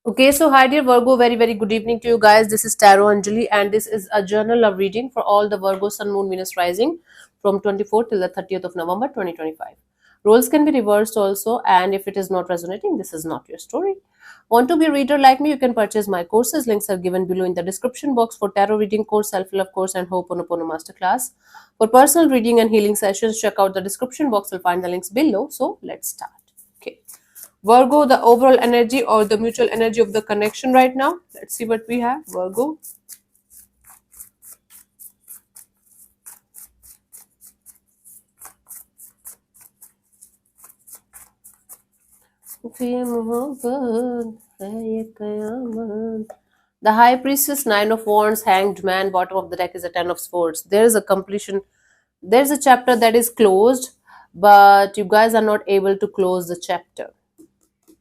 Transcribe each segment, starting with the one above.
Okay, so hi dear Virgo, very good evening to you guys. This is Tarot Anjali, and this is a journal of reading for all the Virgo Sun, Moon, Venus rising from 24th till the 30th of November 2025. Roles can be reversed also, and if it is not resonating, this is not your story. Want to be a reader like me? You can purchase my courses. Links are given below in the description box for tarot reading course, self-love course, and Ho'oponopono masterclass. For personal reading and healing sessions, check out the description box. You'll find the links below. So let's start. Okay. Virgo, the overall energy or the mutual energy of the connection right now. Let's see what we have. Virgo. The High Priestess, Nine of Wands, Hanged Man, bottom of the deck is a Ten of Swords. There is a completion. There's a chapter that is closed, but you guys are not able to close the chapter.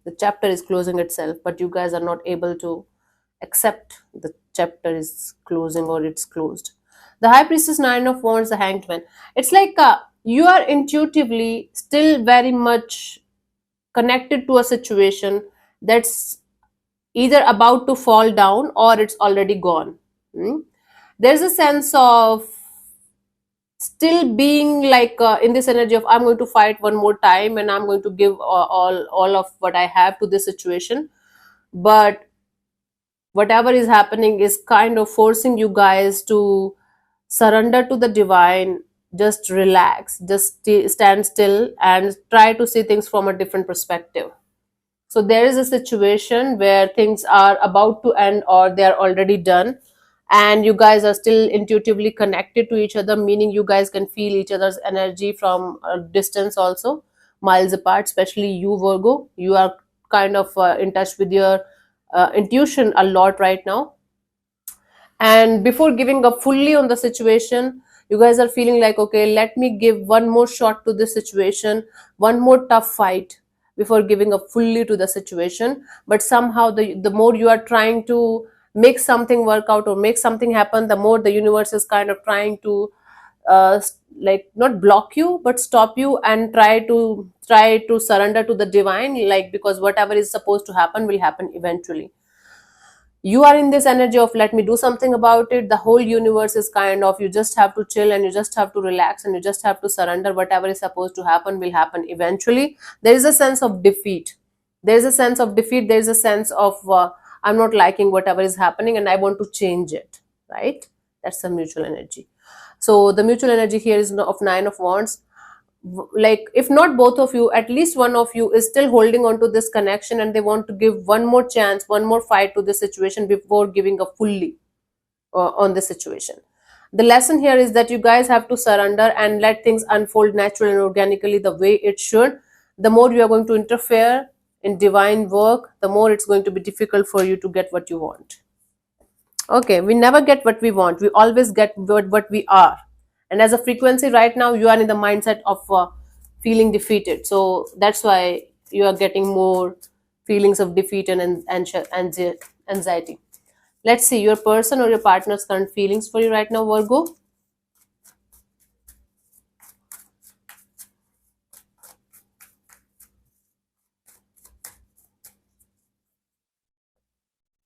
The chapter is closing itself, but you guys are not able to accept the chapter is closing or it's closed. The High Priestess, Nine of Wands, the Hanged Man. It's like you are intuitively still very much connected to a situation that's either about to fall down or it's already gone. Hmm? There's a sense of still being like in this energy of I'm going to fight one more time and I'm going to give all of what I have to this situation, but whatever is happening is kind of forcing you guys to surrender to the divine. Just relax, just stand still and try to see things from a different perspective. So there is a situation where things are about to end or they are already done, and you guys are still intuitively connected to each other, meaning you guys can feel each other's energy from a distance also, miles apart. Especially you Virgo, you are kind of in touch with your intuition a lot right now, and before giving up fully on the situation, you guys are feeling like, okay, let me give one more shot to this situation, one more tough fight before giving up fully to the situation. But somehow the more you are trying to make something work out or make something happen, the more the universe is kind of trying to like not block you but stop you and try to surrender to the divine, like, because whatever is supposed to happen will happen eventually. You are in this energy of let me do something about it. The whole universe is kind of, you just have to chill and you just have to relax and you just have to surrender. Whatever is supposed to happen will happen eventually. There is a sense of defeat. There is a sense of defeat. There is a sense of I'm not liking whatever is happening and I want to change it, right? That's the mutual energy. So the mutual energy here is of Nine of Wands. Like, if not both of you, at least one of you is still holding on to this connection and they want to give one more chance, one more fight to this situation before giving up fully on the situation. The lesson here is that you guys have to surrender and let things unfold naturally and organically the way it should. The more you are going to interfere in divine work, the more it's going to be difficult for you to get what you want. Okay, we never get what we want, we always get what we are. And as a frequency right now, you are in the mindset of feeling defeated, so that's why you are getting more feelings of defeat and anxiety. Let's see your person or your partner's current feelings for you right now, Virgo.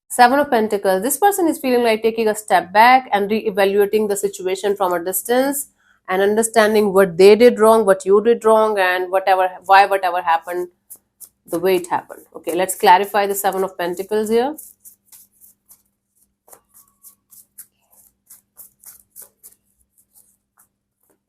Seven of Pentacles. This person is feeling like taking a step back and re-evaluating the situation from a distance and understanding what they did wrong, what you did wrong, and whatever happened the way it happened. Okay, let's clarify the Seven of Pentacles here.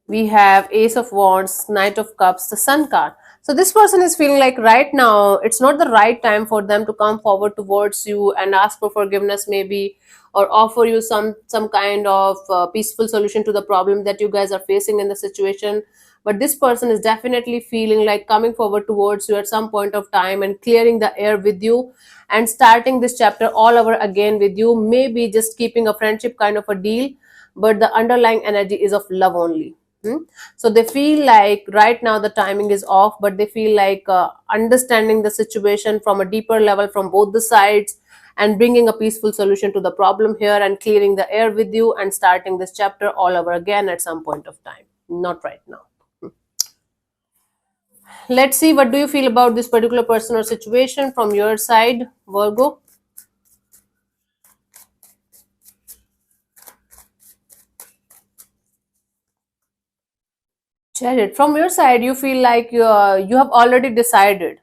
We have Ace of Wands, Knight of Cups, the Sun card. So this person is feeling like right now it's not the right time for them to come forward towards you and ask for forgiveness maybe, or offer you some kind of peaceful solution to the problem that you guys are facing in the situation. But this person is definitely feeling like coming forward towards you at some point of time and clearing the air with you and starting this chapter all over again with you, maybe just keeping a friendship kind of a deal, but the underlying energy is of love only. Hmm? So they feel like right now the timing is off, but they feel like understanding the situation from a deeper level from both the sides and bringing a peaceful solution to the problem here and clearing the air with you and starting this chapter all over again at some point of time. Not right now. Let's see, what do you feel about this particular person or situation from your side, Virgo? Chariot, from your side, you feel like you have already decided,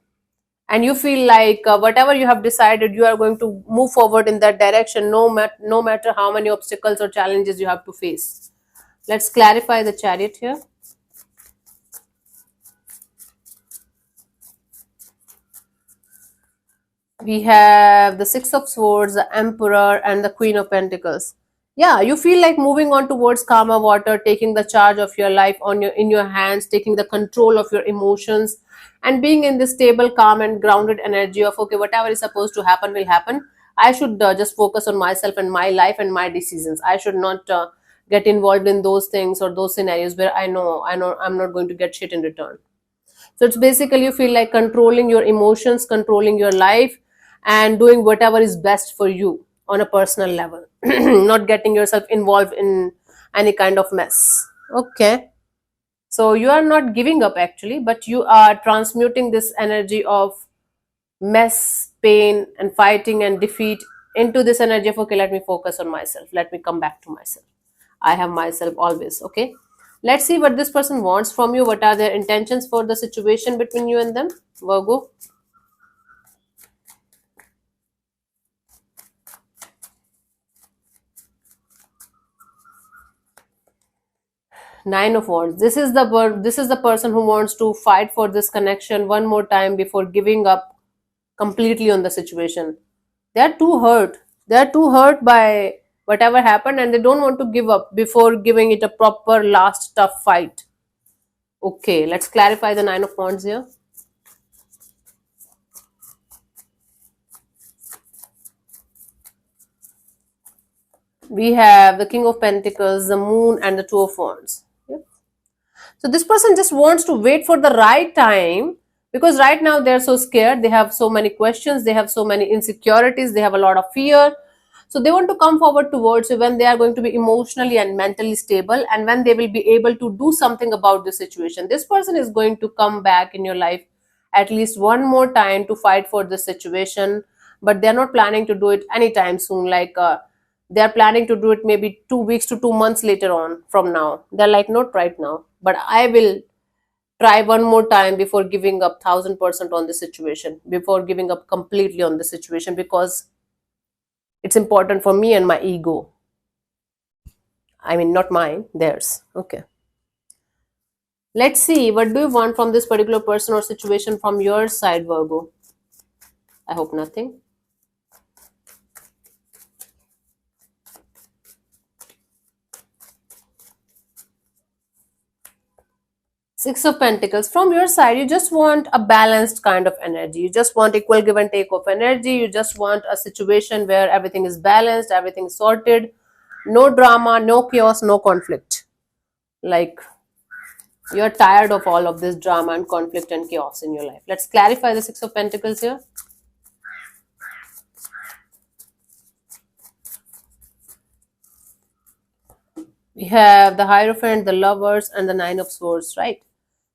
and you feel like whatever you have decided, you are going to move forward in that direction, no matter how many obstacles or challenges you have to face. Let's clarify the Chariot here. We have the Six of Swords, the Emperor, and the Queen of Pentacles. Yeah, you feel like moving on towards calmer water, taking the charge of your life on your in your hands, taking the control of your emotions, and being in this stable, calm, and grounded energy of, okay, whatever is supposed to happen will happen. I should just focus on myself and my life and my decisions. I should not get involved in those things or those scenarios where I know I'm not going to get shit in return. So it's basically you feel like controlling your emotions, controlling your life, and doing whatever is best for you on a personal level, not getting yourself involved in any kind of mess. Okay. So you are not giving up actually, but you are transmuting this energy of mess, pain, and fighting and defeat into this energy of, okay, let me focus on myself. Let me come back to myself. I have myself always. Okay. Let's see what this person wants from you. What are their intentions for the situation between you and them? Virgo. Nine of Wands. This is the person who wants to fight for this connection one more time before giving up completely on the situation. They are too hurt. They are too hurt by whatever happened, and they don't want to give up before giving it a proper last tough fight. Okay, let's clarify the Nine of Wands here. We have the King of Pentacles, the Moon, and the Two of Wands. Yep. So this person just wants to wait for the right time, because right now they're so scared. They have so many questions. They have so many insecurities. They have a lot of fear. So they want to come forward towards you when they are going to be emotionally and mentally stable, and when they will be able to do something about the situation. This person is going to come back in your life at least one more time to fight for this situation, but they're not planning to do it anytime soon. Like they're planning to do it maybe 2 weeks to 2 months later on from now. They're like, not right now, but I will try one more time before giving up 1000% on the situation, before giving up completely on the situation, because it's important for me and my ego. I mean, not mine, theirs. Okay. Let's see, what do you want from this particular person or situation from your side, Virgo? I hope nothing. Six of Pentacles. From your side, you just want a balanced kind of energy. You just want equal give and take of energy. You just want a situation where everything is balanced, everything is sorted, no drama, no chaos, no conflict. Like, you're tired of all of this drama and conflict and chaos in your life. Let's clarify the Six of Pentacles here. We have the Hierophant, the Lovers, and the Nine of Swords, right?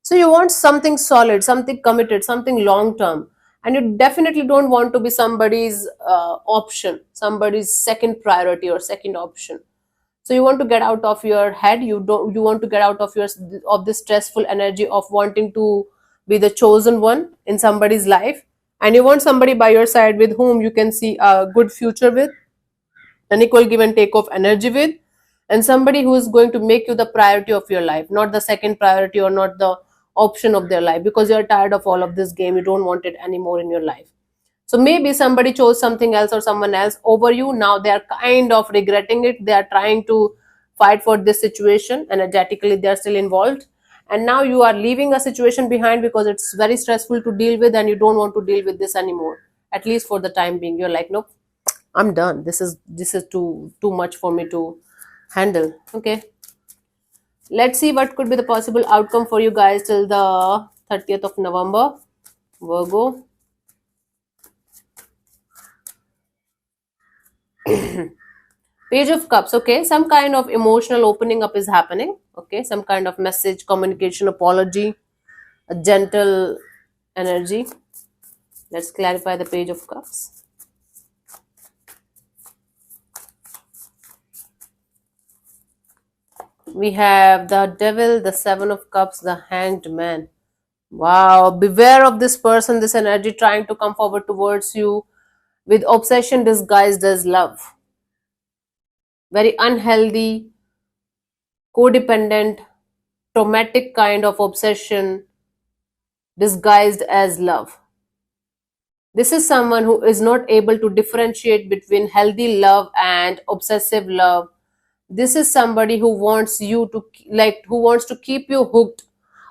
So you want something solid, something committed, something long term, and you definitely don't want to be somebody's option, somebody's second priority or second option. So you want to get out of your head. You want to get out of your of this stressful energy of wanting to be the chosen one in somebody's life, and you want somebody by your side with whom you can see a good future with, an equal give and take of energy with, and somebody who is going to make you the priority of your life, not the second priority or not the option of their life, because you're tired of all of this game. You don't want it anymore in your life. So maybe somebody chose something else or someone else over you. Now they are kind of regretting it. They are trying to fight for this situation. Energetically, they are still involved. And now you are leaving a situation behind because it's very stressful to deal with, and you don't want to deal with this anymore. At least for the time being, you're like, nope, I'm done. This is too much for me to handle. Okay. Let's see what could be the possible outcome for you guys till the 30th of November. Virgo. Page of Cups. Okay, some kind of emotional opening up is happening. Okay, some kind of message, communication, apology, a gentle energy. Let's clarify the Page of Cups. We have the devil, the seven of cups, the hanged man. Wow, beware of this person, this energy trying to come forward towards you with obsession disguised as love. Very unhealthy, codependent, traumatic kind of obsession disguised as love. This is someone who is not able to differentiate between healthy love and obsessive love. This is somebody who wants you to who wants to keep you hooked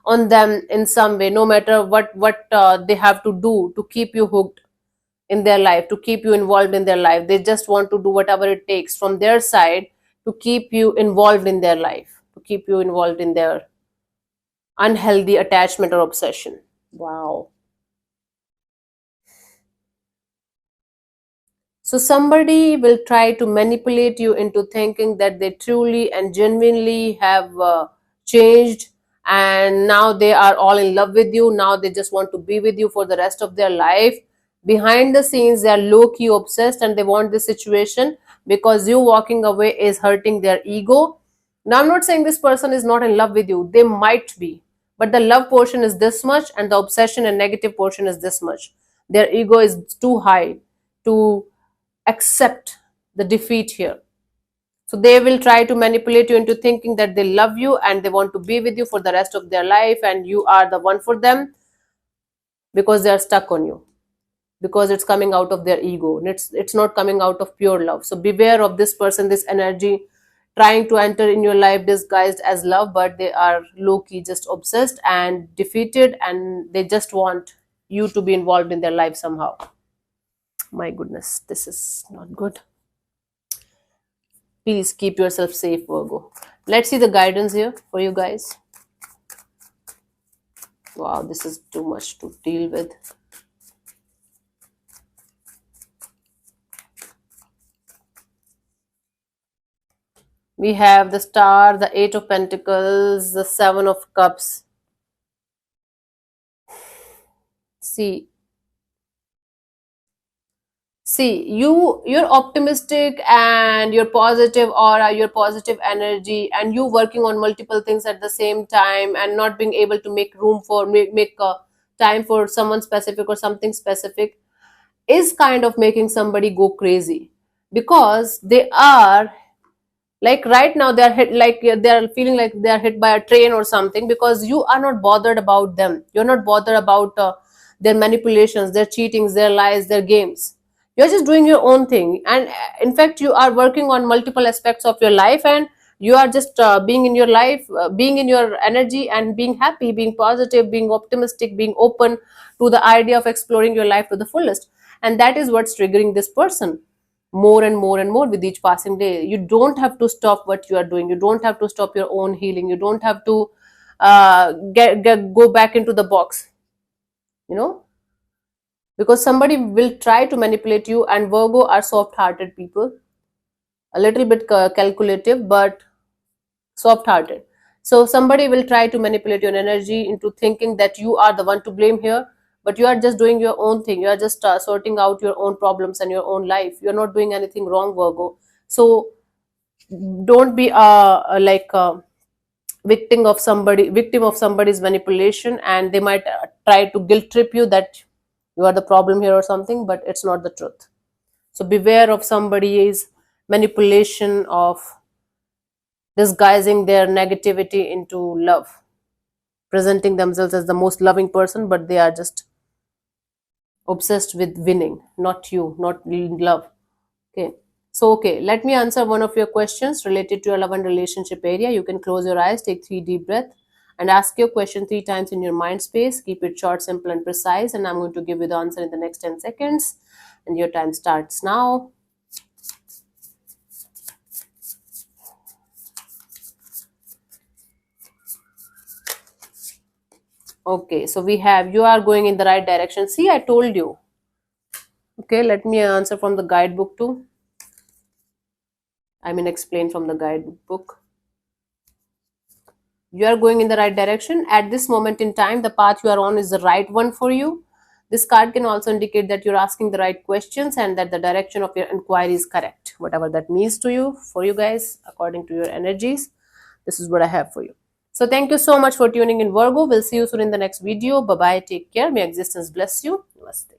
on them in some way, no matter what they have to do to keep you hooked in their life, to keep you involved in their life. They just want to do whatever it takes from their side to keep you involved in their life, to keep you involved in their unhealthy attachment or obsession. Wow. So somebody will try to manipulate you into thinking that they truly and genuinely have changed, and now they are all in love with you. Now they just want to be with you for the rest of their life. Behind the scenes, they are low key obsessed and they want this situation because you walking away is hurting their ego. Now, I'm not saying this person is not in love with you, they might be, but the love portion is this much and the obsession and negative portion is this much. Their ego is too high to accept the defeat here. So they will try to manipulate you into thinking that they love you and they want to be with you for the rest of their life and you are the one for them, because they are stuck on you, because it's coming out of their ego and it's not coming out of pure love. So beware of this person, this energy trying to enter in your life disguised as love, but they are low key just obsessed and defeated and they just want you to be involved in their life somehow. My goodness, this is not good. Please keep yourself safe, Virgo. Let's see the guidance here for you guys. Wow, this is too much to deal with. We have the Star, the Eight of Pentacles, the Seven of Cups. See, you're optimistic and you're positive aura, your positive energy, and you working on multiple things at the same time and not being able to make room for make time for someone specific or something specific is kind of making somebody go crazy, because they are like right now they are hit, like they are feeling like they are hit by a train or something, because you are not bothered about them. You're not bothered about their manipulations, their cheatings, their lies, their games. You're just doing your own thing, and in fact you are working on multiple aspects of your life, and you are just being in your life, being in your energy and being happy, being positive, being optimistic, being open to the idea of exploring your life to the fullest. And that is what's triggering this person more and more and more with each passing day. You don't have to stop what you are doing. You don't have to stop your own healing. You don't have to go back into the box, you know, because somebody will try to manipulate you. And Virgo are soft hearted people, a little bit calculative, but soft hearted. So somebody will try to manipulate your energy into thinking that you are the one to blame here, but you are just doing your own thing. You are just sorting out your own problems and your own life. You're not doing anything wrong, Virgo. So don't be like a victim of somebody's manipulation, and they might try to guilt trip you that you are the problem here or something, but it's not the truth. So beware of somebody's manipulation of disguising their negativity into love, presenting themselves as the most loving person, but they are just obsessed with winning, not you, not love. Okay. So, okay, let me answer one of your questions related to your love and relationship area. You can close your eyes, take 3 deep breaths, and ask your question 3 times in your mind space. Keep it short, simple, and precise. And I'm going to give you the answer in the next 10 seconds. And your time starts now. Okay, so we have, you are going in the right direction. See, I told you. Okay, let me answer from the guidebook too. I mean, explain from the guidebook. You are going in the right direction. At this moment in time, the path you are on is the right one for you. This card can also indicate that you're asking the right questions and that the direction of your inquiry is correct, whatever that means to you, for you guys, according to your energies. This is what I have for you. So thank you so much for tuning in, Virgo. We'll see you soon in the next video. Bye bye. Take care. May existence bless you. Namaste.